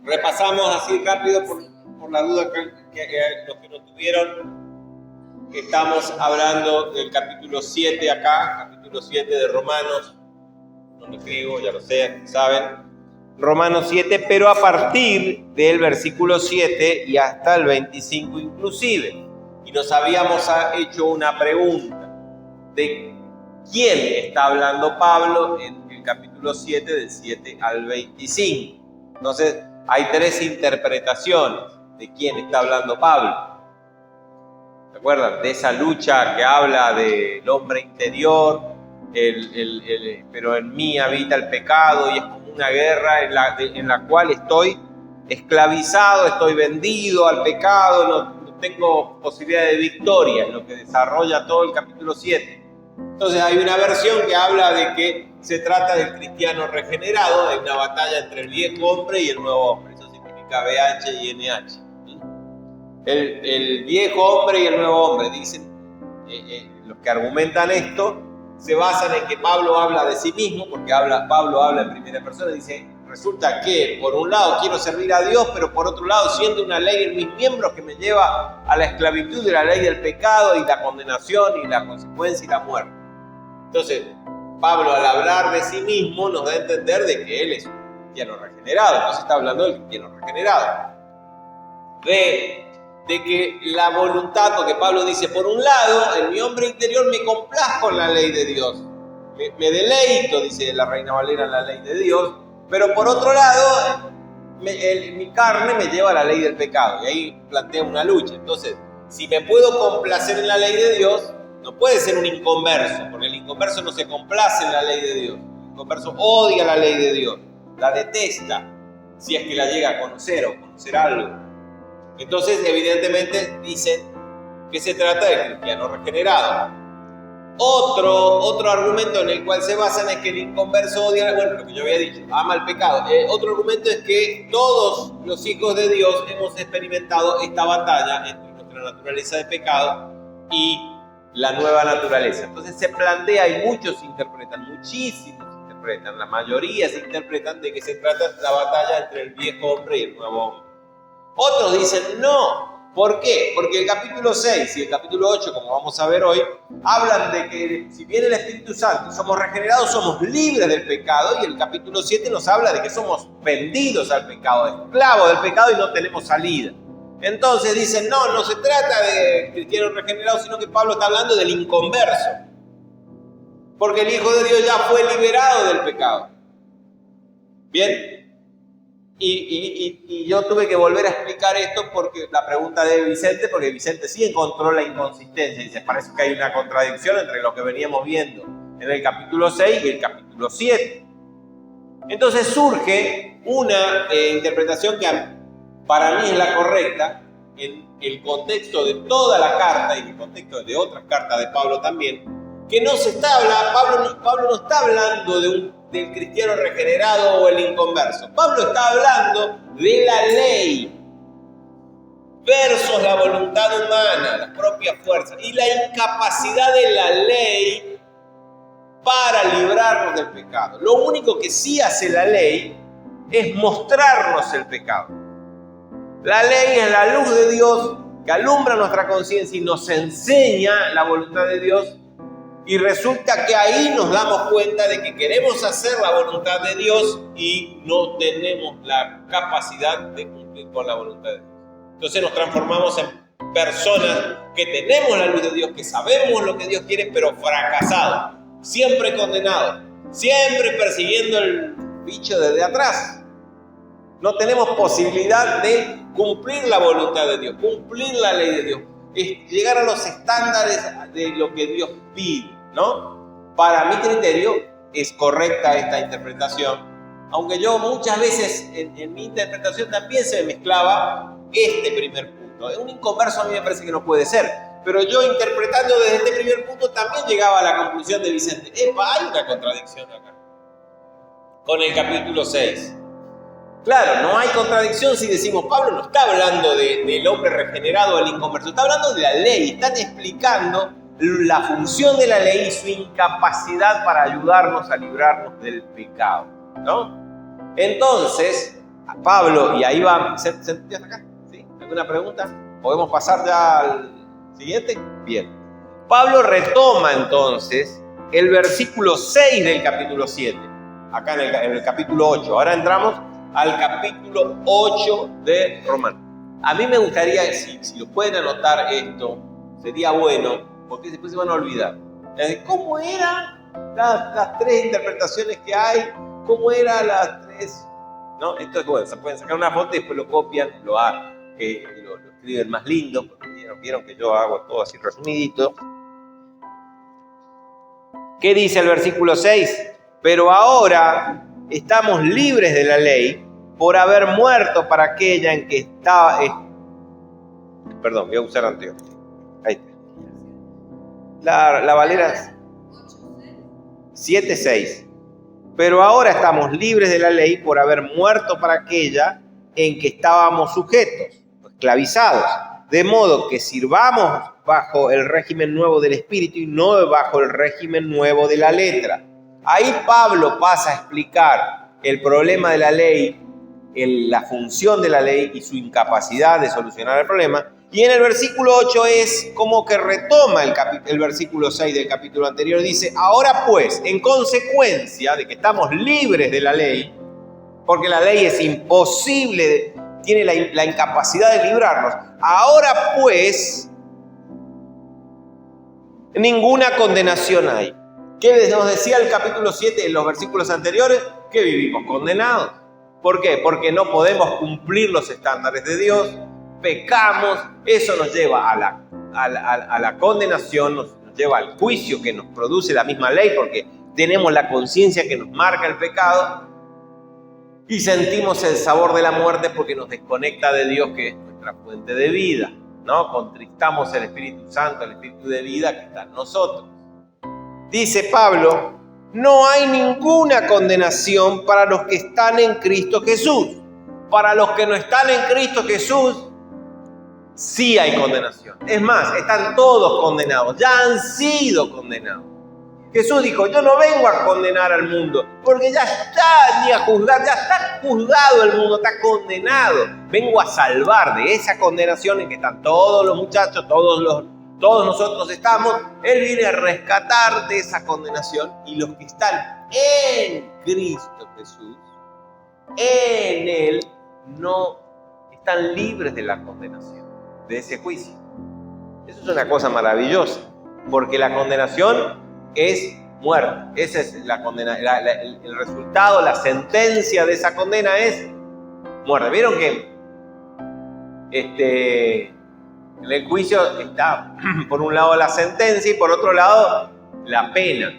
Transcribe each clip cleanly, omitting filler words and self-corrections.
Repasamos así rápido por la duda que los que no tuvieron. Estamos hablando del capítulo 7 acá, capítulo 7 de Romanos. No lo escribo, ya lo sé, saben. Romanos 7, pero a partir del versículo 7 y hasta el 25 inclusive. Y nos habíamos hecho una pregunta de quién está hablando Pablo en el capítulo 7, del 7 al 25. Entonces, hay tres interpretaciones de quién está hablando Pablo. ¿Se acuerdan? De esa lucha que habla del hombre interior, pero en mí habita el pecado y es como una guerra en la cual estoy esclavizado, estoy vendido al pecado, no tengo posibilidad de victoria, en lo que desarrolla todo el capítulo 7. Entonces hay una versión que habla de que se trata del cristiano regenerado, de una batalla entre el viejo hombre y el nuevo hombre. Eso significa BH y NH. El viejo hombre y el nuevo hombre, dicen los que argumentan esto, se basan en que Pablo habla de sí mismo, porque Pablo habla en primera persona, dice, resulta que por un lado quiero servir a Dios, pero por otro lado siento una ley en mis miembros que me lleva a la esclavitud de la ley del pecado y la condenación y la consecuencia y la muerte. Entonces, Pablo al hablar de sí mismo nos da a entender de que él es un cristiano regenerado. Entonces está hablando del cristiano regenerado. De que la voluntad, porque Pablo dice, por un lado, en mi hombre interior me complazco en la ley de Dios. Me deleito, dice la Reina Valera, en la ley de Dios. Pero por otro lado, mi carne me lleva a la ley del pecado. Y ahí plantea una lucha. Entonces, si me puedo complacer en la ley de Dios, no puede ser un inconverso, porque el inconverso no se complace en la ley de Dios. El inconverso odia la ley de Dios, la detesta, si es que la llega a conocer o conocer algo. Entonces, evidentemente, dicen que se trata del cristiano regenerado. Otro argumento en el cual se basan es que el inconverso odia, bueno, lo que yo había dicho, ama el pecado. Otro argumento es que todos los hijos de Dios hemos experimentado esta batalla entre nuestra naturaleza de pecado y la nueva naturaleza. Entonces se plantea, y muchos interpretan, muchísimos interpretan, la mayoría se interpretan de que se trata de la batalla entre el viejo hombre y el nuevo hombre. Otros dicen no. ¿Por qué? Porque el capítulo 6 y el capítulo 8, como vamos a ver hoy, hablan de que si viene el Espíritu Santo, somos regenerados, somos libres del pecado, y el capítulo 7 nos habla de que somos vendidos al pecado, esclavos del pecado y no tenemos salida. Entonces dicen, no se trata de cristianos regenerados, sino que Pablo está hablando del inconverso. Porque el Hijo de Dios ya fue liberado del pecado. ¿Bien? Y yo tuve que volver a explicar esto porque la pregunta de Vicente, porque Vicente sí encontró la inconsistencia. Dice, parece que hay una contradicción entre lo que veníamos viendo en el capítulo 6 y el capítulo 7. Entonces surge una interpretación que para mí es la correcta en el contexto de toda la carta y en el contexto de otras cartas de Pablo también, que no se está hablando, Pablo no está hablando del cristiano regenerado o el inconverso. Pablo está hablando de la ley versus la voluntad humana, las propias fuerzas, y la incapacidad de la ley para librarnos del pecado. Lo único que sí hace la ley es mostrarnos el pecado. La ley es la luz de Dios que alumbra nuestra conciencia y nos enseña la voluntad de Dios, y resulta que ahí nos damos cuenta de que queremos hacer la voluntad de Dios y no tenemos la capacidad de cumplir con la voluntad de Dios. Entonces nos transformamos en personas que tenemos la luz de Dios, que sabemos lo que Dios quiere, pero fracasados, siempre condenados, siempre persiguiendo el bicho desde atrás. No tenemos posibilidad de cumplir la voluntad de Dios, cumplir la ley de Dios, es llegar a los estándares de lo que Dios pide, ¿no? Para mi criterio es correcta esta interpretación, aunque yo muchas veces en mi interpretación también se me mezclaba este primer punto. Un inconverso a mí me parece que no puede ser, pero yo interpretando desde este primer punto también llegaba a la conclusión de Vicente, hay una contradicción acá con el capítulo 6. Claro, no hay contradicción si decimos, Pablo no está hablando del hombre regenerado, del inconverso, está hablando de la ley, están explicando la función de la ley y su incapacidad para ayudarnos a librarnos del pecado, ¿no? Entonces, Pablo, y ahí va, ¿se entendió hasta acá? ¿Sí? ¿Alguna pregunta? ¿Podemos pasar ya al siguiente? Bien. Pablo retoma entonces el versículo 6 del capítulo 7, acá en el capítulo 8. Ahora entramos al capítulo 8 de Romanos. A mí me gustaría, si lo pueden anotar esto, sería bueno, porque después se van a olvidar. ¿Cómo eran las tres interpretaciones que hay? ¿Cómo eran las tres? ¿No? Esto es bueno, se pueden sacar una foto y después lo copian, lo escriben más lindo, porque vieron que yo hago todo así resumidito. ¿Qué dice el versículo 6? Pero ahora estamos libres de la ley por haber muerto para aquella en que estaba... Perdón, voy a usar anteojos. Ahí está. La Valera 7:6. Pero ahora estamos libres de la ley por haber muerto para aquella en que estábamos sujetos, esclavizados, de modo que sirvamos bajo el régimen nuevo del Espíritu y no bajo el régimen nuevo de la letra. Ahí Pablo pasa a explicar el problema de la ley, la función de la ley y su incapacidad de solucionar el problema. Y en el versículo 8 es como que retoma el versículo 6 del capítulo anterior. Dice, ahora pues, en consecuencia de que estamos libres de la ley, porque la ley es imposible, tiene la incapacidad de librarnos. Ahora pues, ninguna condenación hay. ¿Qué nos decía el capítulo 7 en los versículos anteriores? Que vivimos condenados. ¿Por qué? Porque no podemos cumplir los estándares de Dios. Pecamos, eso nos lleva a la condenación, nos lleva al juicio que nos produce la misma ley, porque tenemos la conciencia que nos marca el pecado y sentimos el sabor de la muerte porque nos desconecta de Dios, que es nuestra fuente de vida, ¿no? Contristamos el Espíritu Santo, el Espíritu de vida que está en nosotros. Dice Pablo, no hay ninguna condenación para los que están en Cristo Jesús. Para los que no están en Cristo Jesús, sí hay condenación. Es más, están todos condenados, ya han sido condenados. Jesús dijo, yo no vengo a condenar al mundo, porque ya está, ni a juzgar, ya está juzgado el mundo, está condenado. Vengo a salvar de esa condenación en que están todos los muchachos, todos nosotros estamos. Él viene a rescatar de esa condenación, y los que están en Cristo Jesús, en Él, no están libres de la condenación, de ese juicio. Eso es una cosa maravillosa, porque la condenación es muerte. Esa es la condena, el resultado, la sentencia de esa condena es muerte. ¿Vieron que en el juicio está por un lado la sentencia y por otro lado la pena,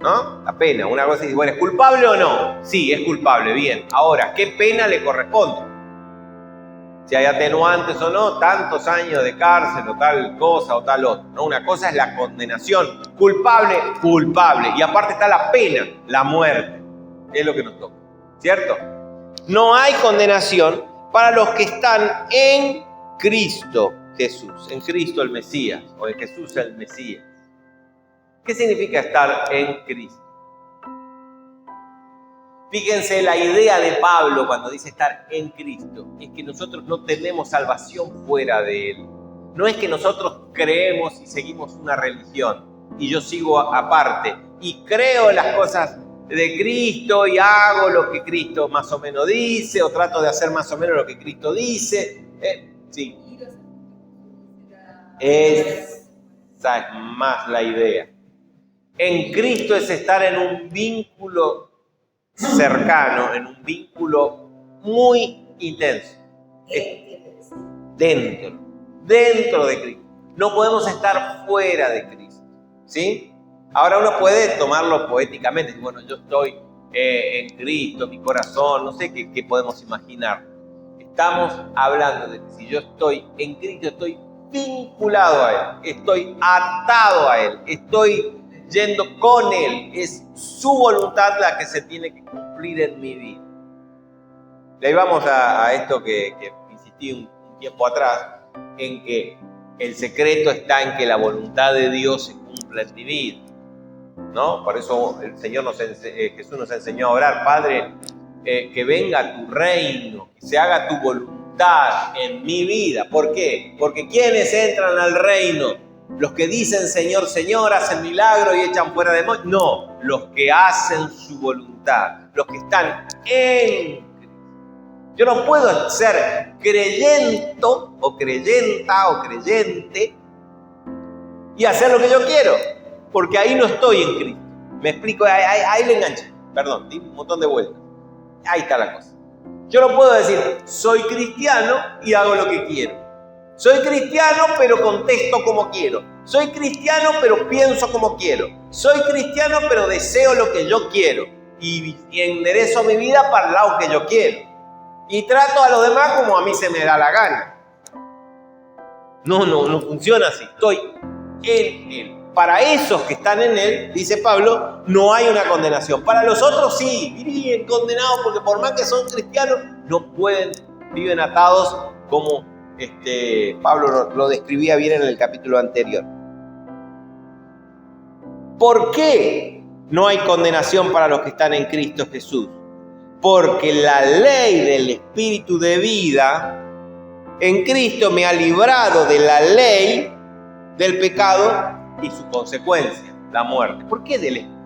¿no? La pena. Una cosa dice, bueno, ¿es culpable o no? Sí, es culpable, bien. Ahora, ¿qué pena le corresponde? Si hay atenuantes o no, tantos años de cárcel o tal cosa o tal otra, ¿no? Una cosa es la condenación. Culpable, culpable. Y aparte está la pena, la muerte. Es lo que nos toca, ¿cierto? No hay condenación para los que están en Cristo Jesús, en Cristo el Mesías, o en Jesús el Mesías. ¿Qué significa estar en Cristo? Fíjense, la idea de Pablo cuando dice estar en Cristo es que nosotros no tenemos salvación fuera de Él. No es que nosotros creemos y seguimos una religión y yo sigo aparte y creo en las cosas de Cristo y hago lo que Cristo más o menos dice, o trato de hacer más o menos lo que Cristo dice. Sí. Esa es más la idea. En Cristo es estar en un vínculo cercano, en un vínculo muy intenso. Dentro de Cristo. No podemos estar fuera de Cristo, ¿sí? Ahora uno puede tomarlo poéticamente. Bueno, yo estoy en Cristo, mi corazón, no sé qué podemos imaginar. Estamos hablando de que si yo estoy en Cristo, estoy vinculado a Él, estoy atado a Él, estoy yendo con Él. Es su voluntad la que se tiene que cumplir en mi vida. Le vamos a esto que insistí un tiempo atrás, en que el secreto está en que la voluntad de Dios se cumpla en mi vida, ¿no? Por eso el Señor Jesús nos enseñó a orar: Padre que venga tu reino, que se haga tu voluntad en mi vida. ¿Por qué? Porque ¿quiénes entran al reino? ¿Los que dicen Señor, Señor, hacen milagros y echan fuera demonios? No, los que hacen su voluntad, los que están en Cristo. Yo no puedo ser creyento o creyenta o creyente y hacer lo que yo quiero, porque ahí no estoy en Cristo. Me explico, ahí le enganché. Perdón, di un montón de vueltas. Ahí está la cosa. Yo no puedo decir, soy cristiano y hago lo que quiero. Soy cristiano, pero contesto como quiero. Soy cristiano, pero pienso como quiero. Soy cristiano, pero deseo lo que yo quiero. Y enderezo mi vida para el lado que yo quiero. Y trato a los demás como a mí se me da la gana. No funciona así. Estoy en Él. Para esos que están en Él, dice Pablo, no hay una condenación. Para los otros sí, viven condenados porque por más que son cristianos, no pueden, viven atados como Pablo lo describía bien en el capítulo anterior. ¿Por qué no hay condenación para los que están en Cristo Jesús? Porque la ley del Espíritu de vida en Cristo me ha librado de la ley del pecado y su consecuencia, la muerte. ¿Por qué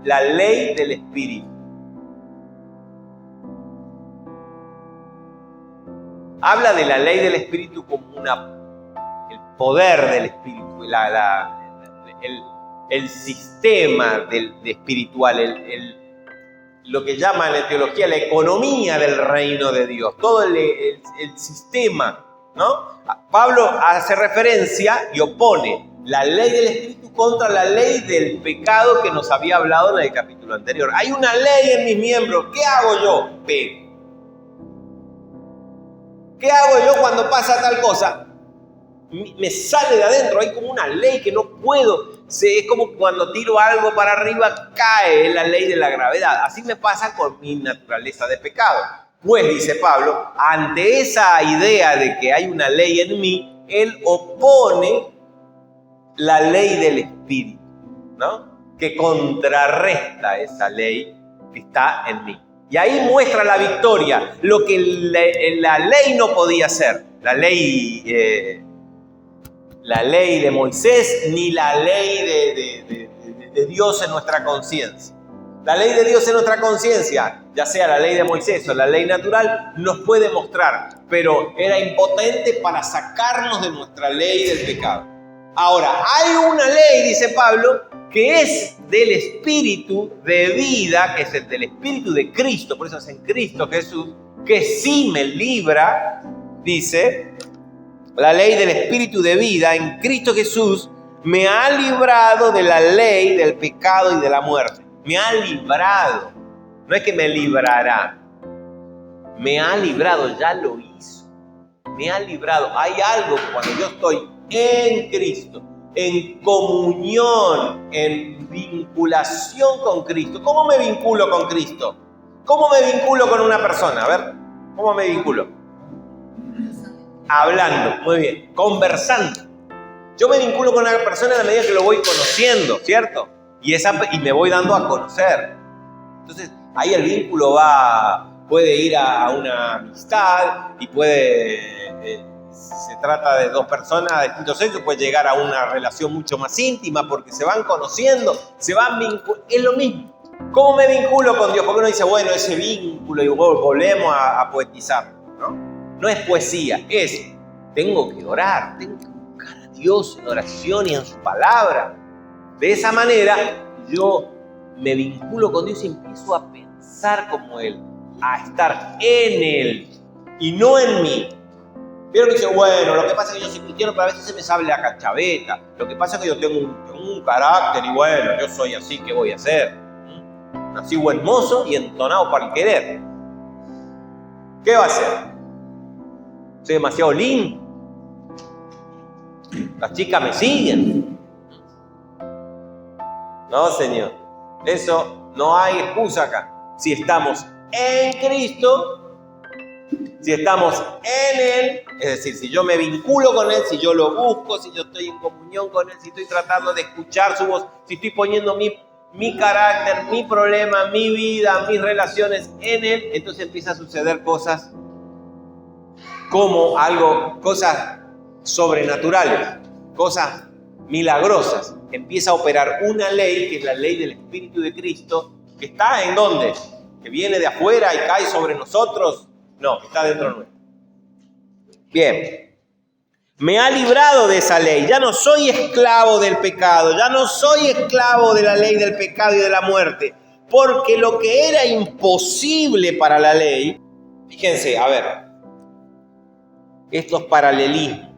la ley del Espíritu? Habla de la ley del Espíritu como el poder del Espíritu, el sistema espiritual, lo que llaman en teología la economía del reino de Dios, todo el sistema, ¿no? Pablo hace referencia y opone la ley del Espíritu contra la ley del pecado que nos había hablado en el capítulo anterior. Hay una ley en mis miembros, ¿qué hago yo? Pego. ¿Qué hago yo cuando pasa tal cosa? Me sale de adentro, hay como una ley que no puedo. Es como cuando tiro algo para arriba, cae la ley de la gravedad. Así me pasa con mi naturaleza de pecado. Pues, dice Pablo, ante esa idea de que hay una ley en mí, él opone la ley del Espíritu, ¿no? Que contrarresta esa ley que está en mí. Y ahí muestra la victoria, lo que la ley no podía hacer. La ley de Moisés ni la ley de Dios en nuestra conciencia. La ley de Dios en nuestra conciencia, ya sea la ley de Moisés o la ley natural, nos puede mostrar, pero era impotente para sacarnos de nuestra ley del pecado. Ahora, hay una ley, dice Pablo, que es del Espíritu de vida, que es el del Espíritu de Cristo, por eso es en Cristo Jesús, que sí me libra, dice, la ley del Espíritu de vida en Cristo Jesús me ha librado de la ley del pecado y de la muerte. Me ha librado, no es que me librará, me ha librado, ya lo hizo, me ha librado. Hay algo cuando yo estoy en Cristo, en comunión, en vinculación con Cristo. ¿Cómo me vinculo con Cristo? ¿Cómo me vinculo con una persona? A ver, ¿cómo me vinculo? Hablando, muy bien, conversando. Yo me vinculo con una persona a la medida que lo voy conociendo, ¿cierto? Y me voy dando a conocer. Entonces, ahí el vínculo puede ir a una amistad y se trata de dos personas de distintos sexos, puede llegar a una relación mucho más íntima porque se van conociendo, se van vinculando. Es lo mismo. ¿Cómo me vinculo con Dios? Porque uno dice, bueno, ese vínculo y volvemos a poetizar, ¿no? No es poesía, tengo que orar, tengo que buscar a Dios en oración y en su palabra. De esa manera yo me vinculo con Dios y empiezo a pensar como Él, a estar en Él y no en mí. Vieron que dice, bueno, lo que pasa es que yo soy cristiano, pero a veces se me sale la cachaveta. Lo que pasa es que yo tengo un carácter y bueno, yo soy así, ¿qué voy a hacer? Nací buen mozo y entonado para el querer. ¿Qué va a hacer? Soy demasiado lindo. Las chicas me siguen. No, señor. Eso no hay excusa acá. Si estamos en Cristo, si estamos en Él, es decir, si yo me vinculo con Él, si yo lo busco, si yo estoy en comunión con Él, si estoy tratando de escuchar su voz, si estoy poniendo mi carácter, mi problema, mi vida, mis relaciones en Él, entonces empieza a suceder cosas cosas sobrenaturales, cosas milagrosas. Empieza a operar una ley, que es la ley del Espíritu de Cristo, que está ¿en dónde? ¿Que viene de afuera y cae sobre nosotros? No, está dentro nuestro. Bien. Me ha librado de esa ley. Ya no soy esclavo del pecado. Ya no soy esclavo de la ley del pecado y de la muerte. Porque lo que era imposible para la ley, fíjense, a ver, estos paralelismos.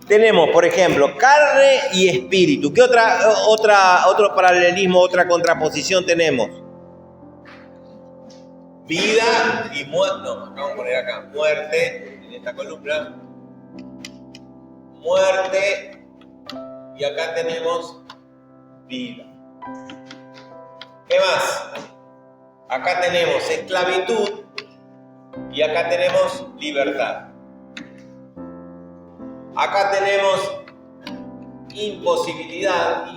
Tenemos, por ejemplo, carne y espíritu. ¿Qué otro paralelismo, otra contraposición tenemos? Vida y muerte. No, vamos a poner acá. Muerte, en esta columna. Muerte. Y acá tenemos vida. ¿Qué más? Acá tenemos esclavitud. Y acá tenemos libertad. Acá tenemos imposibilidad.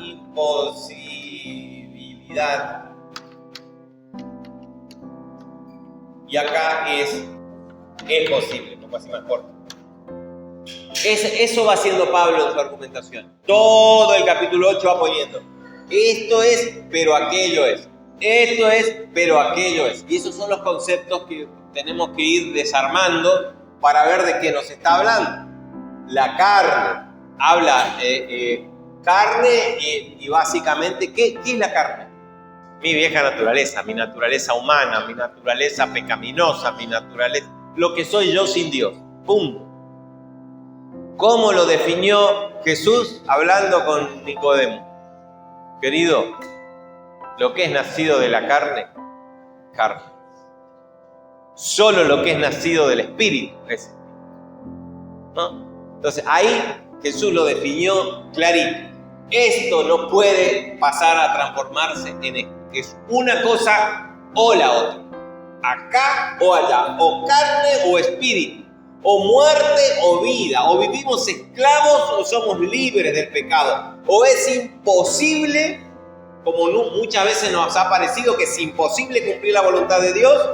Y acá es posible, como así más corto. Eso va haciendo Pablo en su argumentación. Todo el capítulo 8 va poniendo. Esto es, pero aquello es. Esto es, pero aquello es. Y esos son los conceptos que tenemos que ir desarmando para ver de qué nos está hablando. La carne. Habla carne y básicamente, ¿qué es la carne? Mi vieja naturaleza, mi naturaleza humana, mi naturaleza pecaminosa, mi naturaleza, lo que soy yo sin Dios. Punto. ¿Cómo lo definió Jesús hablando con Nicodemo? Querido, lo que es nacido de la carne, carne. Solo lo que es nacido del Espíritu es. ¿No? Entonces ahí Jesús lo definió clarito. Esto no puede pasar a transformarse en esto. Es una cosa o la otra. Acá o allá. O carne o espíritu. O muerte o vida. O vivimos esclavos o somos libres del pecado. O es imposible, como muchas veces nos ha parecido que es imposible cumplir la voluntad de Dios,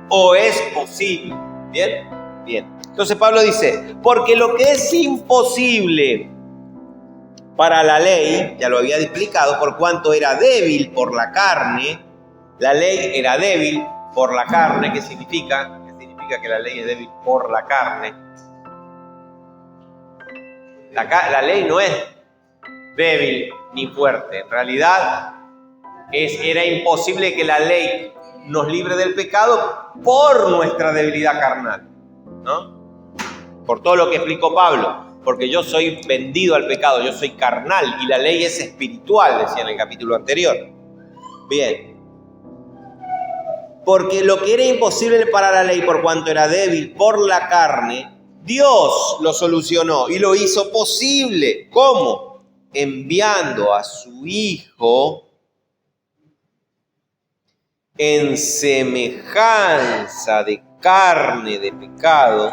o es posible. ¿Bien? Bien. Entonces Pablo dice, porque lo que es imposible para la ley, ya lo había explicado, por cuanto era débil por la carne, la ley era débil por la carne. ¿Qué significa? ¿Qué significa que la ley es débil por la carne? La ley no es débil ni fuerte. En realidad era imposible que la ley nos libre del pecado por nuestra debilidad carnal, ¿no? Por todo lo que explicó Pablo. Porque yo soy vendido al pecado, yo soy carnal y la ley es espiritual, decía en el capítulo anterior. Bien. Porque lo que era imposible para la ley, por cuanto era débil por la carne, Dios lo solucionó y lo hizo posible. ¿Cómo? Enviando a su Hijo en semejanza de carne de pecado,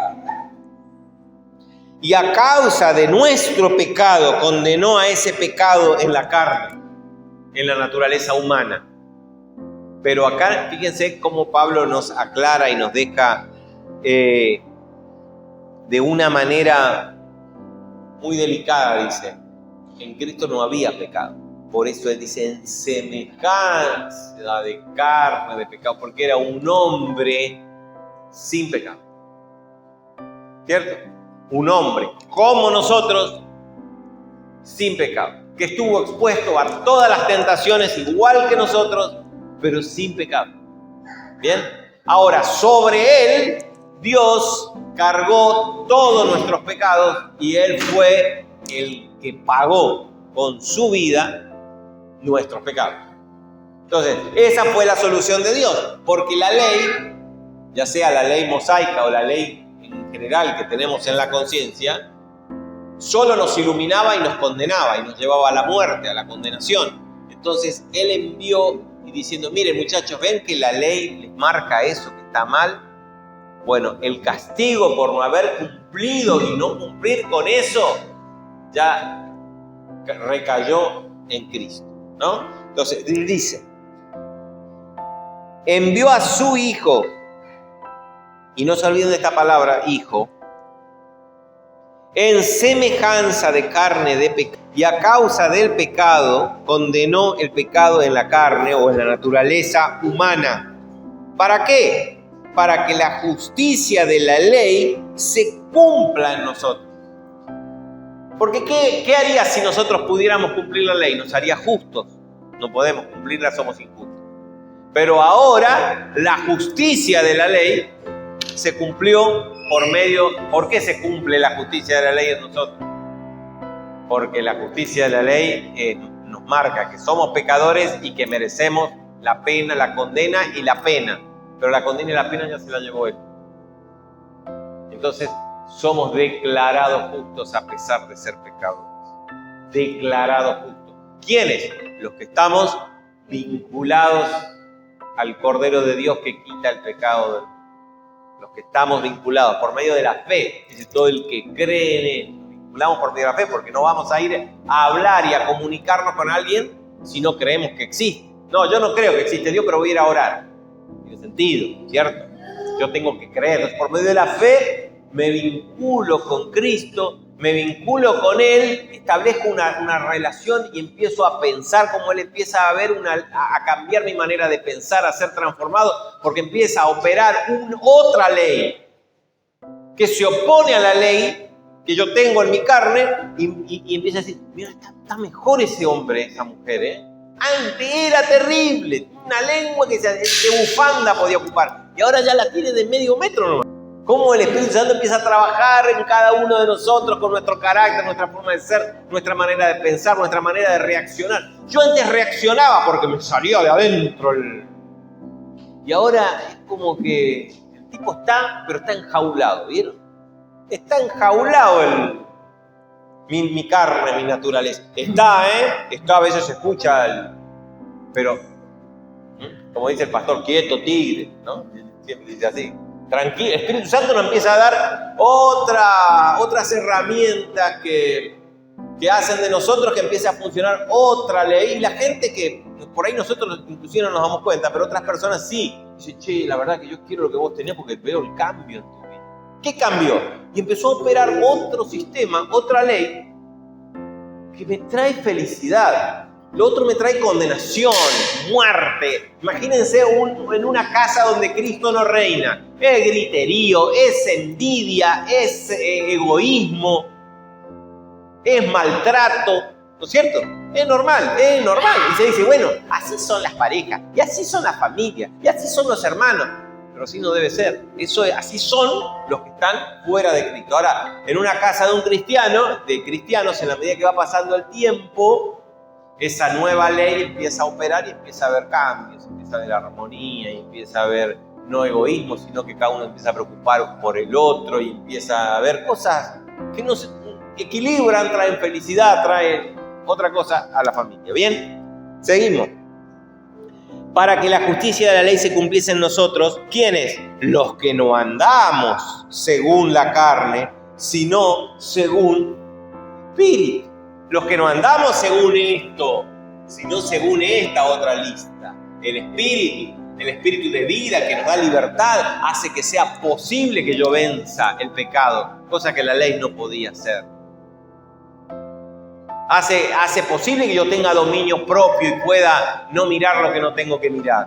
y a causa de nuestro pecado condenó a ese pecado en la carne, en la naturaleza humana. Pero acá fíjense cómo Pablo nos aclara y nos deja de una manera muy delicada, dice, en Cristo no había pecado. Por eso él dice en semejanza de carne de pecado, porque era un hombre sin pecado. ¿Cierto? Un hombre como nosotros, sin pecado, que estuvo expuesto a todas las tentaciones igual que nosotros, pero sin pecado. Bien, ahora sobre él Dios cargó todos nuestros pecados y él fue el que pagó con su vida nuestros pecados. Entonces, esa fue la solución de Dios, porque la ley, ya sea la ley mosaica o la ley en general que tenemos en la conciencia, solo nos iluminaba y nos condenaba y nos llevaba a la muerte, a la condenación. Entonces él envió y diciendo, miren muchachos, ven que la ley les marca eso que está mal. Bueno, el castigo por no haber cumplido y no cumplir con eso ya recayó en Cristo, ¿no? Entonces, dice, envió a su Hijo, y no se olviden de esta palabra, Hijo, en semejanza de carne de pecado, y a causa del pecado condenó el pecado en la carne o en la naturaleza humana. ¿Para qué? Para que la justicia de la ley se cumpla en nosotros. Porque ¿qué haría si nosotros pudiéramos cumplir la ley? Nos haría justos. No podemos cumplirla, somos injustos. Pero ahora la justicia de la ley se cumplió por medio... ¿Por qué se cumple la justicia de la ley en nosotros? Porque la justicia de la ley nos marca que somos pecadores y que merecemos la pena, la condena y la pena. Pero la condena y la pena ya se la llevó Él. Entonces somos declarados justos a pesar de ser pecadores. Declarados justos. ¿Quiénes? Los que estamos vinculados al Cordero de Dios que quita el pecado del mundo. Los que estamos vinculados por medio de la fe. Dice todo el que cree en Él. Nos vinculamos por medio de la fe porque no vamos a ir a hablar y a comunicarnos con alguien si no creemos que existe. No, yo no creo que existe Dios, pero voy a ir a orar. Tiene sentido, ¿cierto? Yo tengo que creer. Entonces, por medio de la fe me vinculo con Cristo, me vinculo con Él, establezco una relación y empiezo a pensar como Él empieza a ver, a cambiar mi manera de pensar, a ser transformado, porque empieza a operar otra ley que se opone a la ley que yo tengo en mi carne y empieza a decir, mira, está mejor ese hombre, esa mujer, ¿eh? Antes era terrible, una lengua que de bufanda podía ocupar y ahora ya la tiene de medio metro nomás. Cómo el Espíritu Santo empieza a trabajar en cada uno de nosotros con nuestro carácter, nuestra forma de ser, nuestra manera de pensar, nuestra manera de reaccionar. Yo antes reaccionaba porque me salía de adentro y ahora es como que el tipo pero está enjaulado, ¿vieron? Está enjaulado mi carne, mi naturaleza. Está, a veces se escucha, pero, como dice el pastor, quieto, tigre, ¿no? Siempre dice así. Tranquilo, el Espíritu Santo nos empieza a dar otras herramientas que hacen de nosotros que empiece a funcionar otra ley. Y la gente que, por ahí nosotros inclusive no nos damos cuenta, pero otras personas sí. Dicen, che, la verdad que yo quiero lo que vos tenías porque veo el cambio en tu vida. ¿Qué cambió? Y empezó a operar otro sistema, otra ley, que me trae felicidad. Lo otro me trae condenación, muerte. Imagínense en una casa donde Cristo no reina. Es griterío, es envidia, es egoísmo, es maltrato, ¿no es cierto? Es normal. Y se dice, bueno, así son las parejas, y así son las familias, y así son los hermanos. Pero así no debe ser. Así son los que están fuera de Cristo. Ahora, en una casa de un cristiano, de cristianos, en la medida que va pasando el tiempo, esa nueva ley empieza a operar y empieza a haber cambios, empieza a haber armonía, y empieza a haber no egoísmo, sino que cada uno empieza a preocupar por el otro y empieza a haber cosas que nos equilibran, traen felicidad, traen otra cosa a la familia. ¿Bien? Seguimos. Para que la justicia de la ley se cumpliese en nosotros, ¿quiénes? Los que no andamos según la carne, sino según el Espíritu. Los que no andamos según esto, sino según esta otra lista. El Espíritu de vida que nos da libertad, hace que sea posible que yo venza el pecado, cosa que la ley no podía hacer. Hace posible que yo tenga dominio propio y pueda no mirar lo que no tengo que mirar.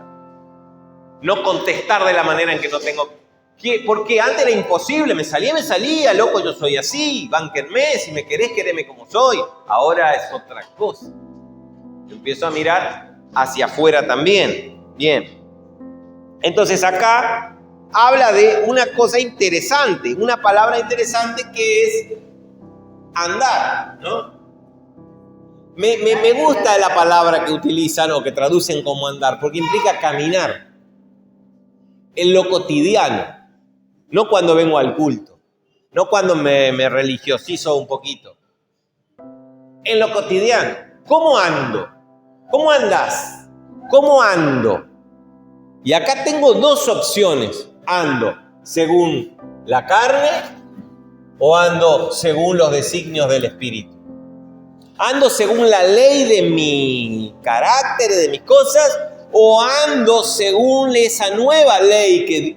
No contestar de la manera en que no tengo que. Porque antes era imposible, me salía, loco, yo soy así, bánquenme, si me querés, quereme como soy. Ahora es otra cosa. Yo empiezo a mirar hacia afuera también. Bien. Entonces acá habla de una cosa interesante, una palabra interesante que es andar, ¿no? Me gusta la palabra que utilizan o que traducen como andar, porque implica caminar en lo cotidiano. No cuando vengo al culto, no cuando me religiosizo un poquito. En lo cotidiano. ¿Cómo ando? ¿Cómo andás? ¿Cómo ando? Y acá tengo dos opciones. ¿Ando según la carne o ando según los designios del Espíritu? ¿Ando según la ley de mi carácter, de mis cosas? ¿O ando según esa nueva ley que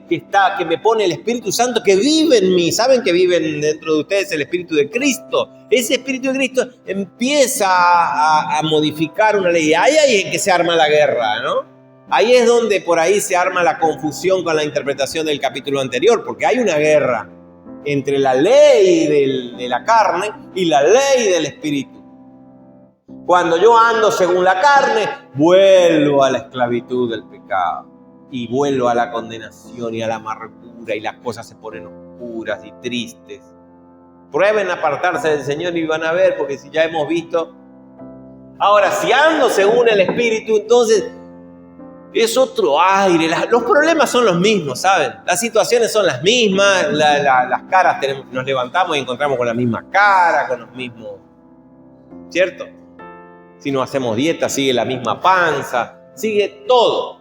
me pone el Espíritu Santo, que vive en mí? ¿Saben que vive dentro de ustedes el Espíritu de Cristo? Ese Espíritu de Cristo empieza a modificar una ley. Ahí es que se arma la guerra, ¿no? Ahí es donde por ahí se arma la confusión con la interpretación del capítulo anterior, porque hay una guerra entre la ley de la carne y la ley del Espíritu. Cuando yo ando según la carne, vuelvo a la esclavitud del pecado y vuelvo a la condenación y a la amargura, y las cosas se ponen oscuras y tristes. Prueben apartarse del Señor y van a ver, porque si ya hemos visto. Ahora, si ando según el Espíritu, entonces es otro aire. Los problemas son los mismos, ¿saben? Las situaciones son las mismas, las caras nos levantamos y encontramos con la misma cara, con los mismos, ¿cierto? Si no hacemos dieta, sigue la misma panza, sigue todo.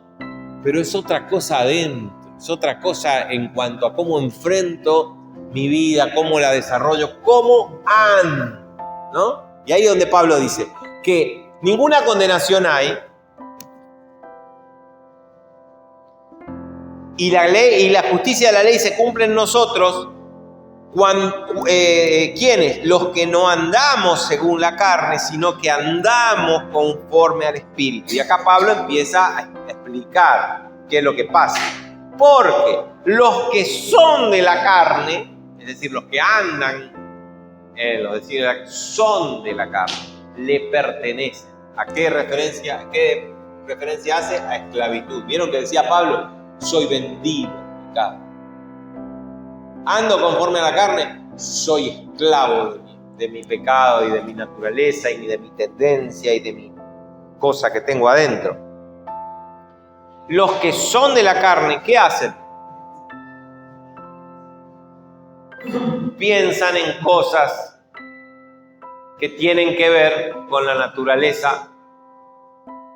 Pero es otra cosa adentro, es otra cosa en cuanto a cómo enfrento mi vida, cómo la desarrollo, cómo ando, ¿no? Y ahí es donde Pablo dice que ninguna condenación hay, y la ley y la justicia de la ley se cumple en nosotros. ¿Quiénes? Los que no andamos según la carne, sino que andamos conforme al Espíritu. Y acá Pablo empieza a explicar qué es lo que pasa. Porque los que son de la carne, es decir, los que andan, son de la carne, le pertenecen. ¿A qué referencia hace? A esclavitud. ¿Vieron que decía Pablo? Soy vendido en pecado. Ando conforme a la carne, soy esclavo de mi pecado y de mi naturaleza y de mi tendencia y de mi cosa que tengo adentro. Los que son de la carne, ¿qué hacen? Piensan en cosas que tienen que ver con la naturaleza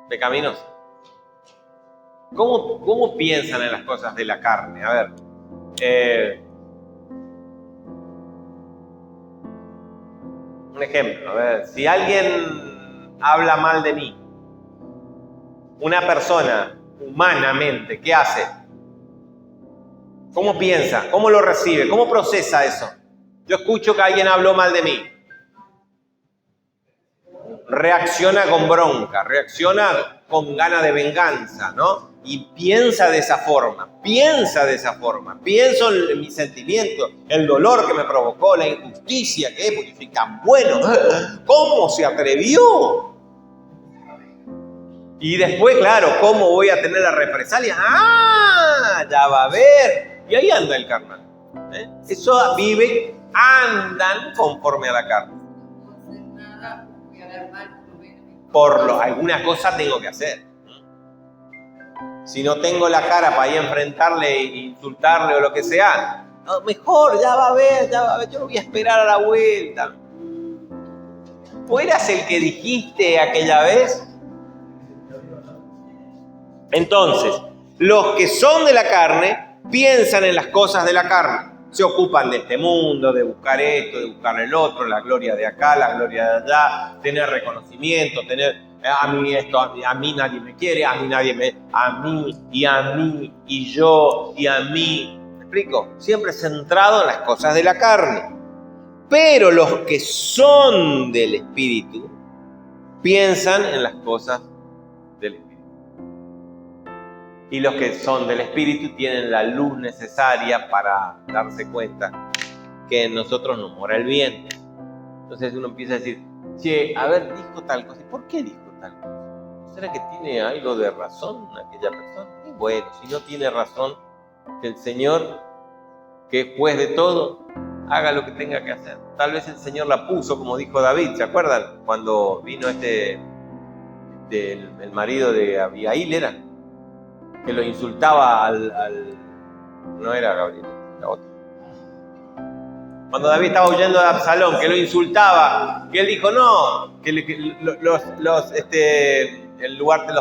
pecaminosa. ¿Cómo piensan en las cosas de la carne? A ver, un ejemplo, a ver, si alguien habla mal de mí, una persona humanamente, ¿qué hace? ¿Cómo piensa? ¿Cómo lo recibe? ¿Cómo procesa eso? Yo escucho que alguien habló mal de mí. Reacciona con bronca, reacciona con ganas de venganza, ¿no? Y piensa de esa forma, pienso en mis sentimientos, el dolor que me provocó, la injusticia que es, porque soy tan bueno, ¿cómo se atrevió? Y después, claro, ¿cómo voy a tener la represalia? Ya va a ver, y ahí anda el carnal, eso andan conforme a la carne. Alguna cosa tengo que hacer. Si no tengo la cara para ir a enfrentarle e insultarle o lo que sea, no, mejor, ya va a ver, yo voy a esperar a la vuelta. ¿O eras el que dijiste aquella vez? Entonces, los que son de la carne piensan en las cosas de la carne. Se ocupan de este mundo, de buscar esto, de buscar el otro, la gloria de acá, la gloria de allá, tener reconocimiento, tener... A mí nadie me quiere, a mí y yo y a mí. ¿Me explico? Siempre centrado en las cosas de la carne. Pero los que son del Espíritu piensan en las cosas del Espíritu. Y los que son del Espíritu tienen la luz necesaria para darse cuenta que en nosotros nos mora el bien. Entonces uno empieza a decir, che, a ver, dijo tal cosa. ¿Por qué dijo tal cosa? ¿Será que tiene algo de razón aquella persona? Y bueno, si no tiene razón, que el Señor, que es juez de todo, haga lo que tenga que hacer. Tal vez el Señor la puso, como dijo David, ¿se acuerdan? Cuando vino el marido de Abigail, era que lo insultaba no era Gabriel, era otro. Cuando David estaba huyendo de Absalón, que lo insultaba, que él dijo no, que los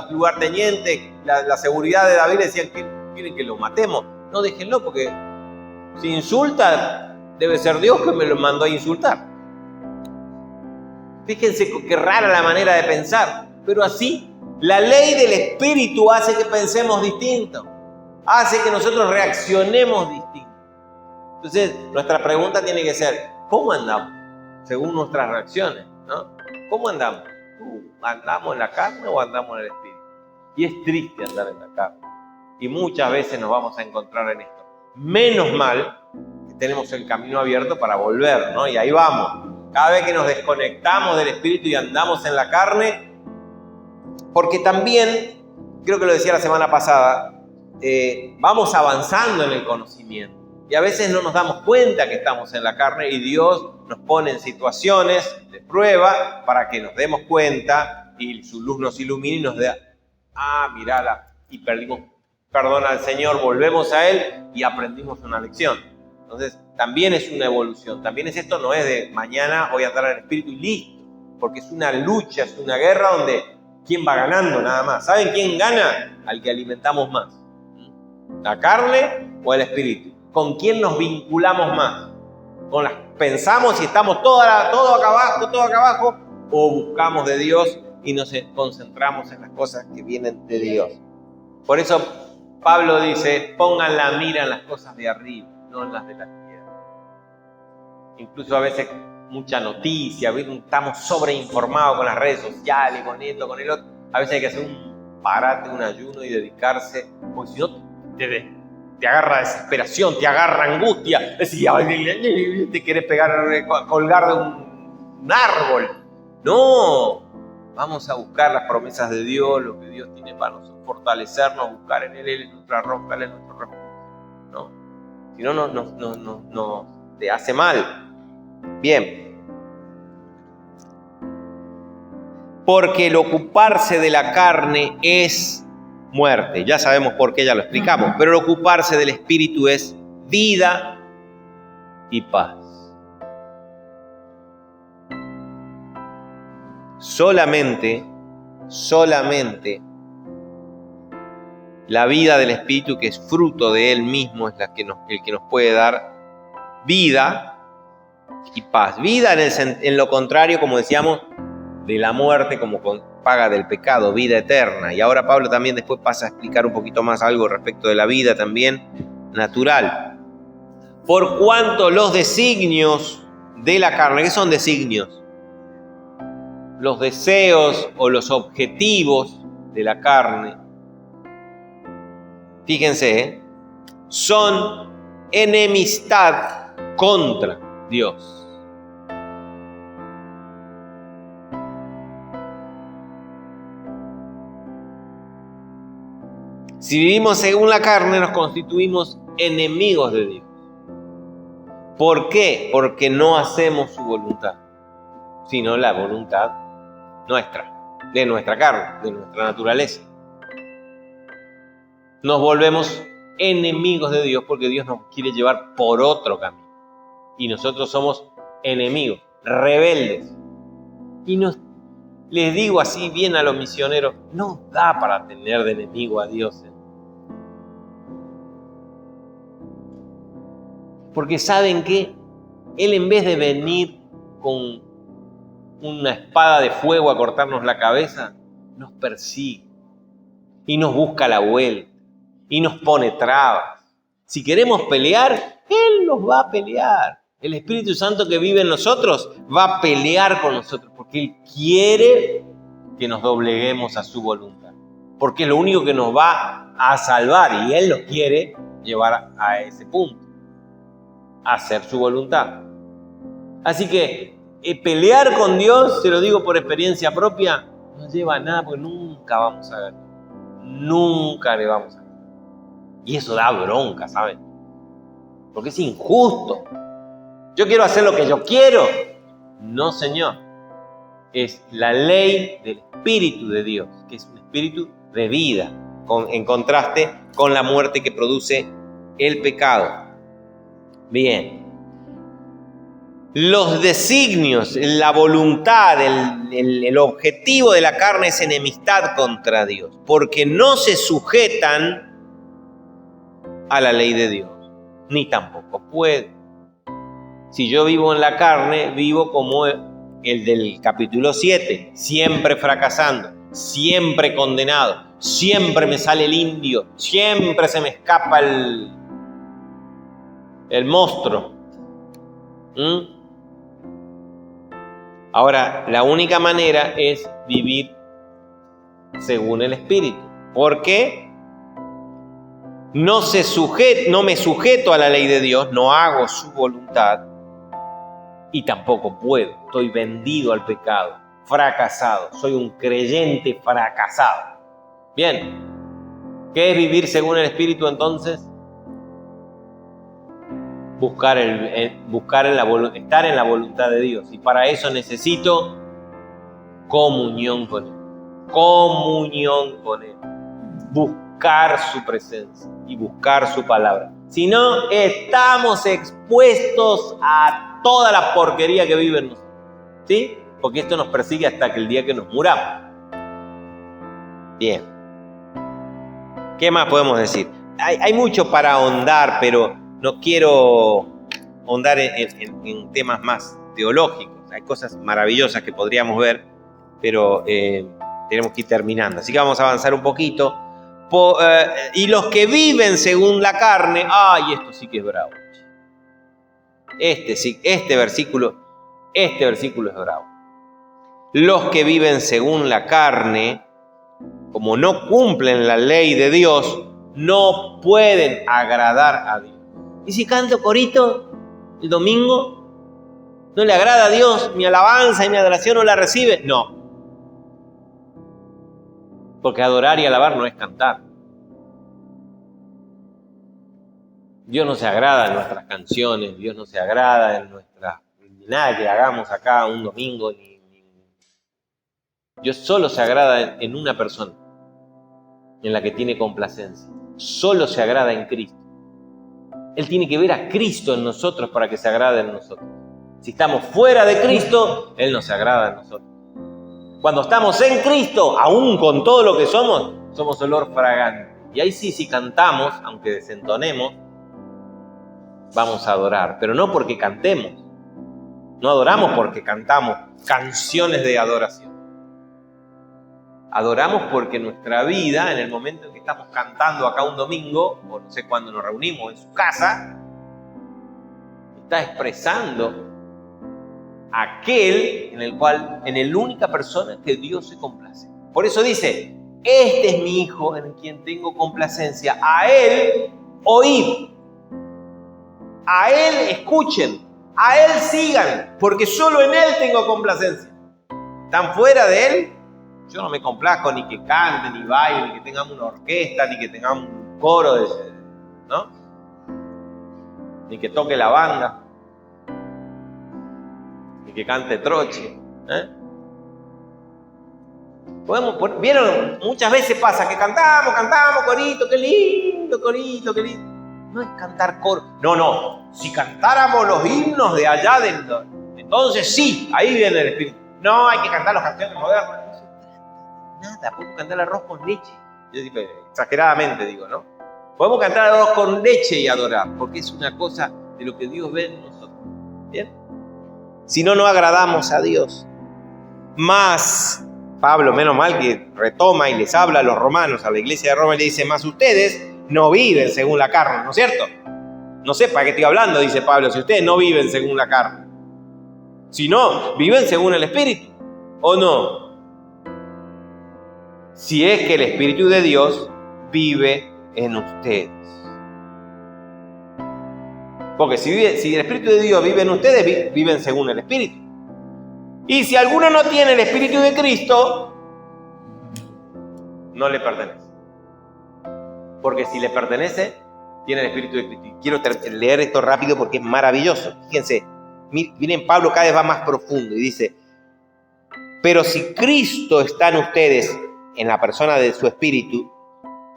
lugartenientes, la seguridad de David decían que quieren que lo matemos. No, déjenlo, porque si insulta, debe ser Dios que me lo mandó a insultar. Fíjense qué rara la manera de pensar, pero así la ley del Espíritu hace que pensemos distinto, hace que nosotros reaccionemos distinto. Entonces, nuestra pregunta tiene que ser, ¿cómo andamos? Según nuestras reacciones, ¿no? ¿Cómo andamos? ¿Andamos en la carne o andamos en el Espíritu? Y es triste andar en la carne. Y muchas veces nos vamos a encontrar en esto. Menos mal que tenemos el camino abierto para volver, ¿no? Y ahí vamos. Cada vez que nos desconectamos del Espíritu y andamos en la carne, porque también, creo que lo decía la semana pasada, vamos avanzando en el conocimiento. Y a veces no nos damos cuenta que estamos en la carne y Dios nos pone en situaciones de prueba para que nos demos cuenta y su luz nos ilumine y nos dé, mirala, y pedimos perdón al Señor, volvemos a Él y aprendimos una lección. Entonces, también es una evolución. También esto no es de mañana voy a andar en el Espíritu y listo, porque es una lucha, es una guerra donde ¿quién va ganando nada más? ¿Saben quién gana? Al que alimentamos más. ¿La carne o el Espíritu? ¿Con quién nos vinculamos más? ¿Pensamos si estamos todo acá abajo, o buscamos de Dios y nos concentramos en las cosas que vienen de Dios? Por eso Pablo dice, pongan la mira en las cosas de arriba, no en las de la tierra. Incluso a veces mucha noticia, estamos sobreinformados con las redes sociales, con esto, con el otro. A veces hay que hacer un parate, un ayuno y dedicarse, porque si no te agarra desesperación, te agarra angustia, te quieres colgar de un árbol. No, vamos a buscar las promesas de Dios, lo que Dios tiene para nosotros, fortalecernos, buscar en Él es nuestra roca, Él es nuestro refugio, ¿no? Si no, nos te hace mal. Bien. Porque el ocuparse de la carne es muerte. Ya sabemos por qué, ya lo explicamos. Pero el ocuparse del Espíritu es vida y paz. Solamente la vida del Espíritu, que es fruto de Él mismo, es el que nos puede dar vida y paz. Vida en lo contrario, como decíamos, de la muerte como paga del pecado, vida eterna. Y ahora Pablo también después pasa a explicar un poquito más algo respecto de la vida también natural. Por cuanto los designios de la carne, ¿qué son designios? Los deseos o los objetivos de la carne, fíjense, son enemistad contra Dios. Si vivimos según la carne, nos constituimos enemigos de Dios. ¿Por qué? Porque no hacemos su voluntad, sino la voluntad nuestra, de nuestra carne, de nuestra naturaleza. Nos volvemos enemigos de Dios porque Dios nos quiere llevar por otro camino. Y nosotros somos enemigos, rebeldes. Y les digo así bien a los misioneros, no da para tener de enemigo a Dios. Porque ¿saben qué? Él, en vez de venir con una espada de fuego a cortarnos la cabeza, nos persigue y nos busca la vuelta y nos pone trabas. Si queremos pelear, Él nos va a pelear. El Espíritu Santo que vive en nosotros va a pelear con nosotros porque Él quiere que nos dobleguemos a su voluntad. Porque es lo único que nos va a salvar y Él nos quiere llevar a ese punto, a hacer su voluntad. Así que pelear con Dios, se lo digo por experiencia propia, no lleva a nada porque nunca vamos a ganar. Nunca le vamos a ganar. Y eso da bronca, ¿saben? Porque es injusto. Yo quiero hacer lo que yo quiero. No, Señor. Es la ley del Espíritu de Dios, que es un espíritu de vida, en contraste con la muerte que produce el pecado. Bien. Los designios, la voluntad, el objetivo de la carne es enemistad contra Dios, porque no se sujetan a la ley de Dios, ni tampoco pueden. Si yo vivo en la carne, vivo como el del capítulo 7, siempre fracasando, siempre condenado, siempre me sale el indio, siempre se me escapa el monstruo. Ahora, la única manera es vivir según el Espíritu. ¿Por qué? No me sujeto a la ley de Dios, no hago su voluntad y tampoco puedo. Estoy vendido al pecado, fracasado. Soy un creyente fracasado. Bien, ¿qué es vivir según el Espíritu entonces? Estar en la voluntad de Dios. Y para eso necesito comunión con Él. Comunión con Él. Buscar su presencia y buscar su palabra. Si no, estamos expuestos a toda la porquería que vive en nosotros. ¿Sí? Porque esto nos persigue hasta que el día que nos muramos. Bien. ¿Qué más podemos decir? Hay mucho para ahondar, pero no quiero ahondar en temas más teológicos. Hay cosas maravillosas que podríamos ver, pero tenemos que ir terminando. Así que vamos a avanzar un poquito. Y los que viven según la carne, esto sí que es bravo. Este versículo es bravo. Los que viven según la carne, como no cumplen la ley de Dios, no pueden agradar a Dios. ¿Y si canto corito el domingo? ¿No le agrada a Dios? ¿Mi alabanza y mi adoración no la recibe? No. Porque adorar y alabar no es cantar. Dios no se agrada en nuestras canciones, Dios no se agrada en nada que hagamos acá un domingo. Dios solo se agrada en una persona, en la que tiene complacencia. Solo se agrada en Cristo. Él tiene que ver a Cristo en nosotros para que se agrade en nosotros. Si estamos fuera de Cristo, Él no se agrada en nosotros. Cuando estamos en Cristo, aún con todo lo que somos olor fragante. Y ahí sí, si cantamos, aunque desentonemos, vamos a adorar. Pero no porque cantemos. No adoramos porque cantamos canciones de adoración. Adoramos porque nuestra vida, en el momento en que estamos cantando acá un domingo, o no sé cuándo nos reunimos en su casa, está expresando aquel en el única persona que Dios se complace. Por eso dice, este es mi Hijo en quien tengo complacencia, a Él oíd, a Él escuchen, a Él sigan, porque solo en Él tengo complacencia. ¿Están fuera de Él? Yo no me complazco ni que cante, ni baile, ni que tengamos una orquesta, ni que tengamos un coro, ¿no? Ni que toque la banda, ni que cante troche. ¿Vieron? Muchas veces pasa que cantamos, corito, qué lindo, corito, qué lindo. No es cantar coro. No. Si cantáramos los himnos de allá entonces sí, ahí viene el Espíritu. No, hay que cantar las canciones modernas. Nada, podemos cantar arroz con leche. Yo digo, exageradamente digo, ¿no? Podemos cantar arroz con leche y adorar, porque es una cosa de lo que Dios ve en nosotros. ¿Bien? Si no, no agradamos a Dios. Más, Pablo, menos mal que retoma y les habla a los romanos, a la iglesia de Roma, y le dice, más ustedes no viven según la carne, ¿no es cierto? No sé para qué estoy hablando, dice Pablo, si ustedes no viven según la carne. Si no, viven según el Espíritu, ¿o no? Si es que el Espíritu de Dios vive en ustedes. Porque si el Espíritu de Dios vive en ustedes, viven según el Espíritu. Y si alguno no tiene el Espíritu de Cristo, no le pertenece. Porque si le pertenece, tiene el Espíritu de Cristo. Quiero leer esto rápido porque es maravilloso. Fíjense, miren, Pablo cada vez va más profundo y dice, pero si Cristo está en ustedes, en la persona de su espíritu,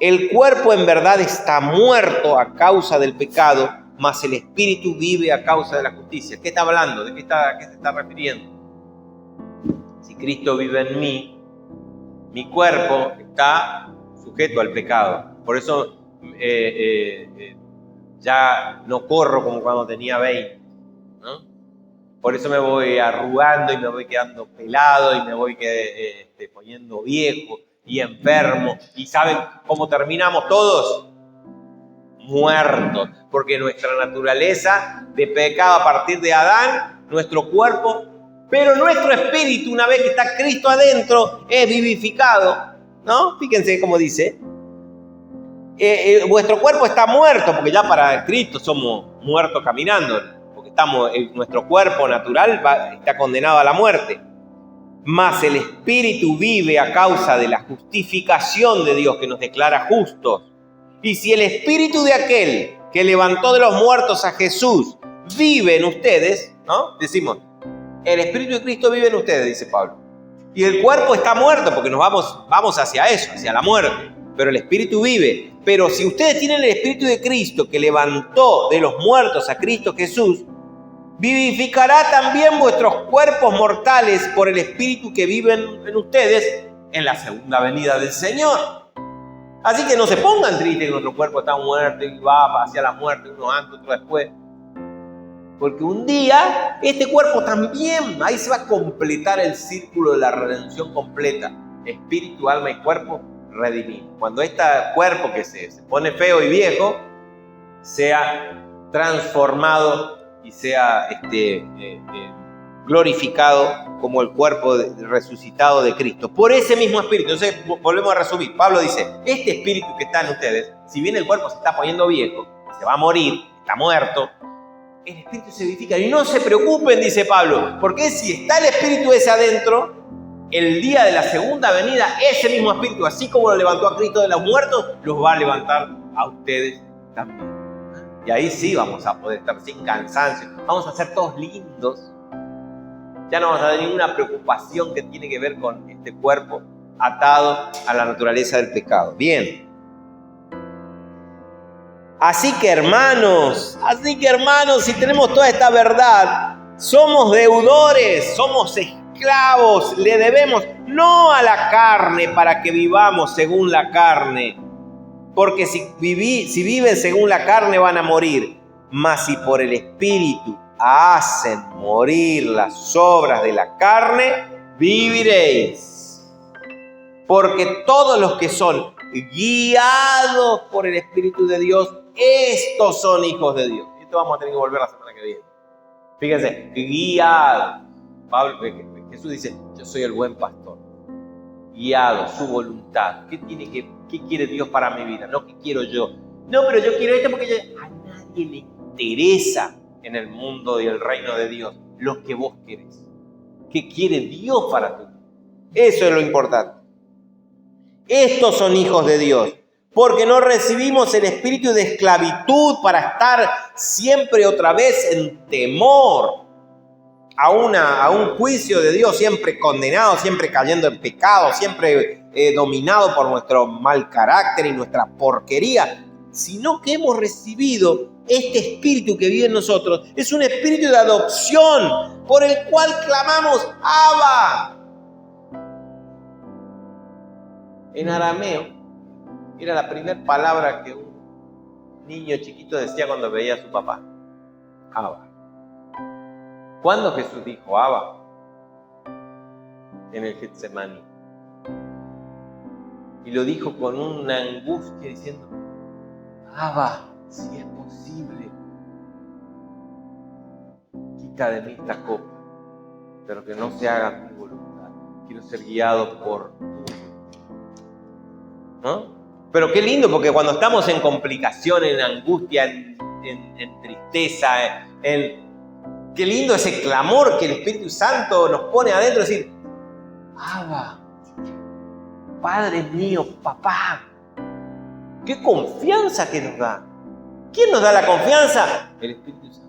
el cuerpo en verdad está muerto a causa del pecado, mas el espíritu vive a causa de la justicia. ¿Qué está hablando? ¿De qué se está refiriendo? Si Cristo vive en mí, mi cuerpo está sujeto al pecado. Por eso ya no corro como cuando tenía 20, ¿no? Por eso me voy arrugando y me voy quedando pelado y me voy poniendo viejo y enfermo. ¿Y saben cómo terminamos todos? Muertos. Porque nuestra naturaleza de pecado a partir de Adán, nuestro cuerpo, pero nuestro espíritu, una vez que está Cristo adentro, es vivificado, ¿no? Fíjense cómo dice. Vuestro cuerpo está muerto, porque ya para Cristo somos muertos caminando, porque nuestro cuerpo natural está condenado a la muerte. Mas el espíritu vive a causa de la justificación de Dios que nos declara justos. Y si el espíritu de aquel que levantó de los muertos a Jesús vive en ustedes, ¿no? Decimos, el espíritu de Cristo vive en ustedes, dice Pablo. Y el cuerpo está muerto porque nos vamos hacia eso, hacia la muerte. Pero el espíritu vive. Pero si ustedes tienen el espíritu de Cristo que levantó de los muertos a Cristo Jesús, vivificará también vuestros cuerpos mortales por el espíritu que vive en ustedes en la segunda venida del Señor. Así que no se pongan tristes que nuestro cuerpo está muerto y va hacia la muerte, uno antes, otro después. Porque un día este cuerpo también, ahí se va a completar el círculo de la redención completa. Espíritu, alma y cuerpo redimido. Cuando este cuerpo que se pone feo y viejo sea transformado y sea glorificado como el cuerpo resucitado de Cristo. Por ese mismo espíritu. Entonces, volvemos a resumir. Pablo dice, este espíritu que está en ustedes, si bien el cuerpo se está poniendo viejo, se va a morir, está muerto, el espíritu se vivifica. Y no se preocupen, dice Pablo, porque si está el espíritu ese adentro, el día de la segunda venida, ese mismo espíritu, así como lo levantó a Cristo de los muertos, los va a levantar a ustedes también. Y ahí sí vamos a poder estar sin cansancio. Vamos a ser todos lindos. Ya no vamos a tener ninguna preocupación que tiene que ver con este cuerpo atado a la naturaleza del pecado. Bien. Así que hermanos, si tenemos toda esta verdad, somos deudores, somos esclavos, le debemos no a la carne para que vivamos según la carne. Porque si viven según la carne van a morir, mas si por el Espíritu hacen morir las obras de la carne, viviréis. Porque todos los que son guiados por el Espíritu de Dios, estos son hijos de Dios. Esto vamos a tener que volver la semana que viene. Fíjense, guiados. Jesús dice, yo soy el buen pastor. Guiado, su voluntad. ¿Qué quiere Dios para mi vida? No, ¿qué quiero yo? No, pero yo quiero esto porque a nadie le interesa en el mundo y el reino de Dios lo que vos querés. ¿Qué quiere Dios para tu vida? Eso es lo importante. Estos son hijos de Dios, porque no recibimos el espíritu de esclavitud para estar siempre otra vez en temor a un juicio de Dios, siempre condenado, siempre cayendo en pecado, siempre dominado por nuestro mal carácter y nuestra porquería, sino que hemos recibido este espíritu que vive en nosotros. Es un espíritu de adopción por el cual clamamos Abba. En arameo era la primera palabra que un niño chiquito decía cuando veía a su papá. Abba. ¿Cuándo Jesús dijo Abba? En el Getsemaní. Y lo dijo con una angustia diciendo, Abba, si es posible, quita de mí esta copa, pero que no se haga mi voluntad. Quiero ser guiado por tu. ¿No? Pero qué lindo, porque cuando estamos en complicación, en angustia, en tristeza, qué lindo ese clamor que el Espíritu Santo nos pone adentro, decir, Abba, Padre mío, papá. Qué confianza que nos da. ¿Quién nos da la confianza? El Espíritu Santo.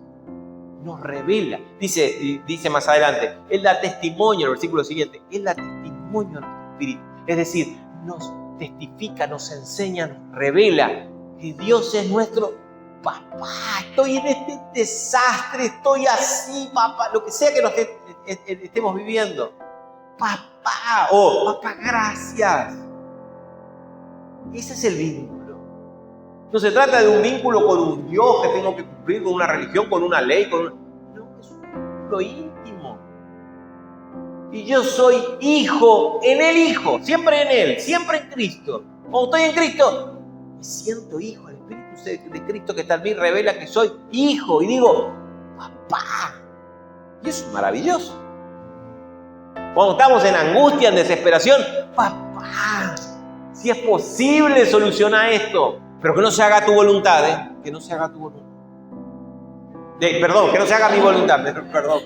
Nos revela. Dice más adelante, Él da testimonio, en el versículo siguiente, Él da testimonio a nuestro espíritu. Es decir, nos testifica, nos enseña, nos revela que Dios es nuestro papá. Estoy en este desastre, estoy así, papá, lo que sea que nos estemos viviendo. Papá, papá, gracias. Ese es el vínculo. No se trata de un vínculo con un Dios que tengo que cumplir, con una religión, con una ley, no, es un vínculo íntimo. Y yo soy hijo en el Hijo, siempre en Él, siempre en Cristo. Cuando estoy en Cristo, me siento hijo. El Espíritu de Cristo que está en mí revela que soy hijo. Y digo, papá. Y eso es maravilloso. Cuando estamos en angustia, en desesperación, papá, si es posible solucionar esto, pero que no se haga tu voluntad, que no se haga tu voluntad. Perdón, que no se haga mi voluntad, perdón,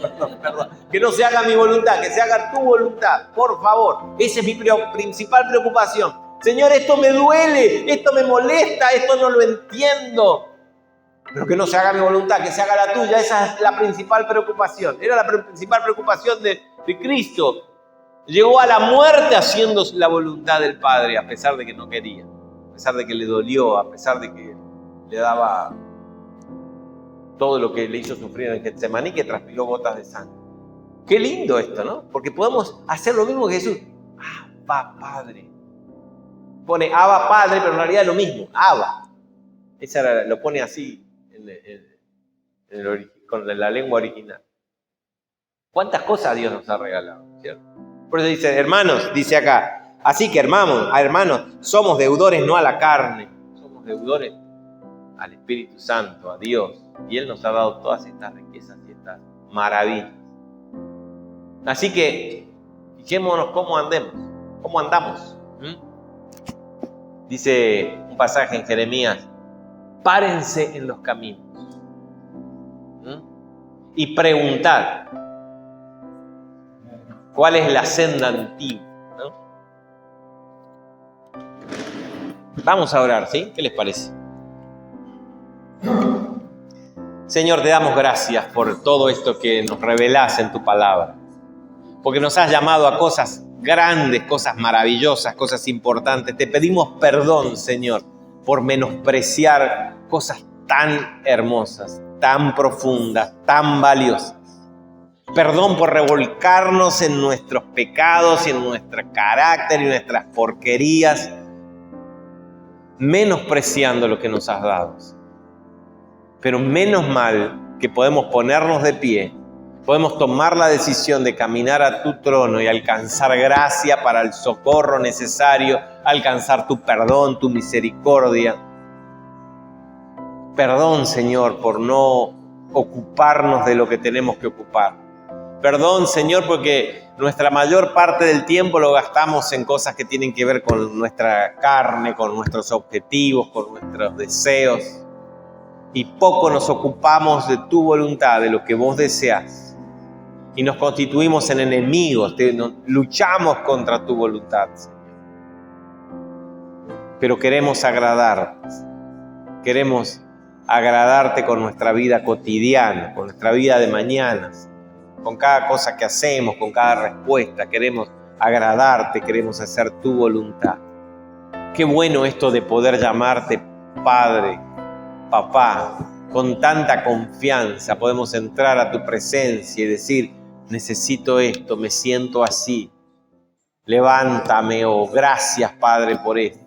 que no se haga mi voluntad, que se haga tu voluntad, por favor. Esa es mi principal preocupación. Señor, esto me duele, esto me molesta, esto no lo entiendo. Pero que no se haga mi voluntad, que se haga la tuya, esa es la principal preocupación. Era la principal preocupación de Cristo. Llegó a la muerte haciendo la voluntad del Padre, a pesar de que no quería, a pesar de que le dolió, a pesar de que le daba todo lo que le hizo sufrir en Getsemaní, que transpiró gotas de sangre. Qué lindo esto, ¿no? Porque podemos hacer lo mismo que Jesús. Abba, Padre. Pone Abba, Padre, pero en realidad es lo mismo. Abba. Lo pone así con la lengua original. ¿Cuántas cosas Dios nos ha regalado? ¿Cierto? Por eso dice, hermanos, dice acá, así que hermanos, somos deudores no a la carne, somos deudores al Espíritu Santo, a Dios. Y Él nos ha dado todas estas riquezas y estas maravillas. Así que, fijémonos cómo andamos. Dice un pasaje en Jeremías, párense en los caminos y preguntad cuál es la senda antigua, ¿no? Vamos a orar, ¿sí? ¿Qué les parece? Señor, te damos gracias por todo esto que nos revelás en tu palabra, porque nos has llamado a cosas grandes, cosas maravillosas, cosas importantes. Te pedimos perdón, Señor, por menospreciar cosas tan hermosas, tan profundas, tan valiosas. Perdón por revolcarnos en nuestros pecados y en nuestro carácter y nuestras porquerías, menospreciando lo que nos has dado. Pero menos mal que podemos ponernos de pie, podemos tomar la decisión de caminar a tu trono y alcanzar gracia para el socorro necesario, alcanzar tu perdón, tu misericordia. Perdón, Señor, por no ocuparnos de lo que tenemos que ocupar. Perdón, Señor, porque nuestra mayor parte del tiempo lo gastamos en cosas que tienen que ver con nuestra carne, con nuestros objetivos, con nuestros deseos. Y poco nos ocupamos de tu voluntad, de lo que vos deseas. Y nos constituimos en enemigos, luchamos contra tu voluntad, Señor. Pero queremos agradarte. Queremos agradarte con nuestra vida cotidiana, con nuestra vida de mañana, con cada cosa que hacemos, con cada respuesta. Queremos agradarte, queremos hacer tu voluntad. Qué bueno esto de poder llamarte Padre, Papá, con tanta confianza podemos entrar a tu presencia y decir, necesito esto, me siento así, levántame, gracias, Padre, por esto.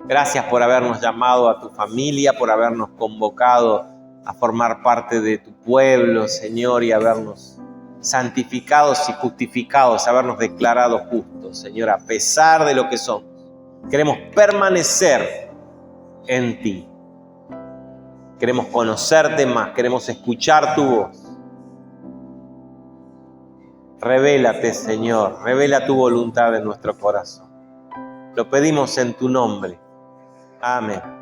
Gracias por habernos llamado a tu familia, por habernos convocado a formar parte de tu pueblo, Señor, y habernos santificados y justificados, habernos declarado justos, Señor, a pesar de lo que somos. Queremos permanecer en ti. Queremos conocerte más, queremos escuchar tu voz. Revélate, Señor, revela tu voluntad en nuestro corazón. Lo pedimos en tu nombre. Amén.